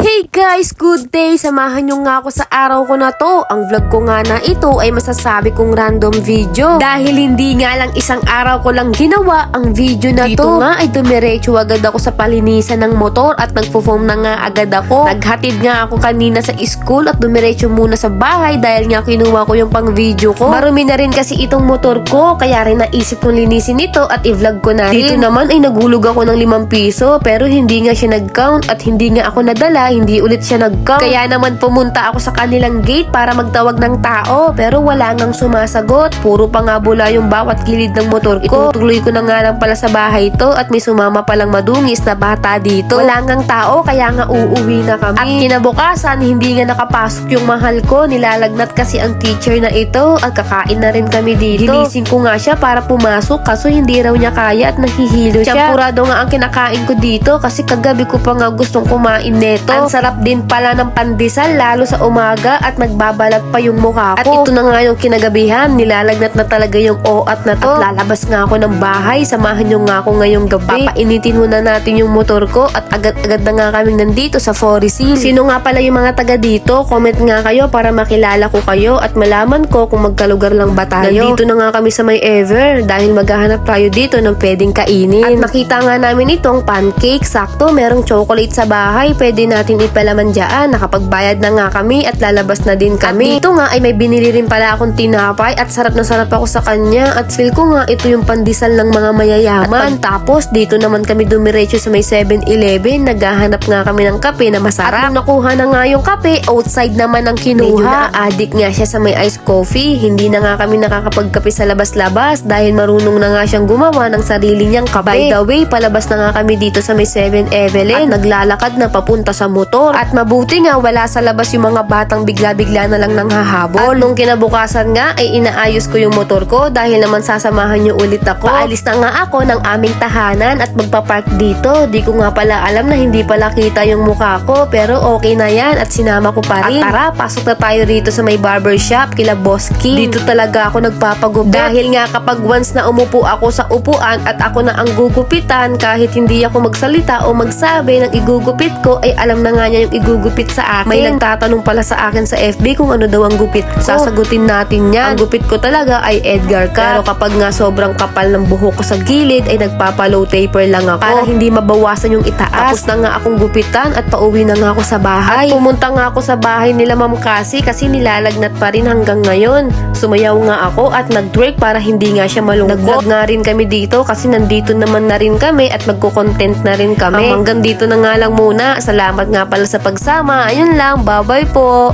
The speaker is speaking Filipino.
Hey guys! Good day! Samahan nyo nga ako sa araw ko na to. Ang vlog ko nga na ito ay masasabi kong random video. Dahil hindi nga lang isang araw ko lang ginawa ang video na to. Dito nga ay dumiretso agad ako sa palinisan ng motor at nagpo-foam na nga agad ako. Naghatid nga ako kanina sa school at dumiretso muna sa bahay dahil nga kinuha ko yung pang video ko. Marumi na rin kasi itong motor ko kaya rin naisip kong linisin ito at i-vlog ko na rin. Dito naman ay nagulog ako ng 5 piso pero hindi nga siya nag-count at hindi nga ako nadala. Hindi ulit siya nag-count. Kaya naman pumunta ako sa kanilang gate para magtawag ng tao pero wala ngang sumasagot. Puro pa nga bula yung bawat gilid ng motor ko. Itutuloy ko na nga lang pala sa bahay to at may sumama palang madungis na bata dito. Wala ngang tao kaya nga uuwi na kami. At kinabukasan hindi nga nakapasok yung mahal ko. Nilalagnat kasi ang teacher na ito at kakain na rin kami dito. Ginising ko nga siya para pumasok kaso hindi raw niya kaya at nahihilo siya. Champurado nga ang kinakain ko dito kasi kagabi ko pa nga gustong kumain neto. Ang sarap din pala ng pandesal lalo sa umaga at nagbabalag pa yung mukha ko. At ito na nga yung kinagabihan, nilalagnat na talaga yung oat na to. At lalabas nga ako ng bahay, samahan nyo nga ako ngayong gabi. Papainitin muna natin yung motor ko at agad-agad na nga kaming nandito sa Forest Hill. Sino nga pala yung mga taga dito? Comment nga kayo para makilala ko kayo at malaman ko kung magkalugar lang ba tayo. Nandito na nga kami sa may Ever dahil maghahanap tayo dito ng pwedeng kainin. At nakita nga namin itong pancake, sakto merong chocolate sa bahay, pwede natin ipalaman dyan. Nakapagbayad na nga kami at lalabas na din kami. At dito nga ay may binili rin pala akong tinapay at sarap na sarap ako sa kanya at feel ko nga ito yung pandesal ng mga mayayaman. At tapos dito naman kami dumiretso sa may 7-Eleven, naghahanap nga kami ng kape na masarap. At nung nakuha na nga yung kape, outside naman ang kinuha. Medyo na-addict nga siya sa may iced coffee. Hindi na nga kami nakakapagkape sa labas-labas dahil marunong na nga siyang gumawa ng sarili niyang kape. By the way, palabas na nga kami dito sa may 7-Eleven at naglalakad na papunta sa motor. At mabuti nga wala sa labas yung mga batang bigla-bigla na lang nanghahabol. At nung kinabukasan nga ay inaayos ko yung motor ko dahil naman sasamahan nyo ulit ako. Paalis na nga ako ng aming tahanan at magpapark dito. Di ko nga pala alam na hindi pala kita yung mukha ko pero okay na yan at sinama ko pa rin. At tara, pasok na tayo rito sa may barbershop kila Boss King. Dito talaga ako nagpapagupit. Dahil nga kapag once na umupo ako sa upuan at ako na ang gugupitan kahit hindi ako magsalita o magsabi ng igugupit ko ay alam na nga niya yung igugupit sa akin. May nagtatanong pala sa akin sa FB kung ano daw ang gupit ko. Sasagutin natin yan. Ang gupit ko talaga ay Edgar cut. Pero kapag nga sobrang kapal ng buhok ko sa gilid ay nagpapa-low taper lang ako para hindi mabawasan yung itaas. Tapos na nga akong gupitan at pauwi na nga ako sa bahay. At pumunta nga ako sa bahay nila Ma'am Cassie kasi nilalagnat pa rin hanggang ngayon. Sumayaw nga ako at nag-twerk para hindi nga siya malungkot. Nag-vlog nga rin kami dito kasi nandito naman na rin kami at magko-content na rin kami. Hanggang dito na nga lang muna. Salamat nga pala sa pagsama. Ayun lang, bye-bye po.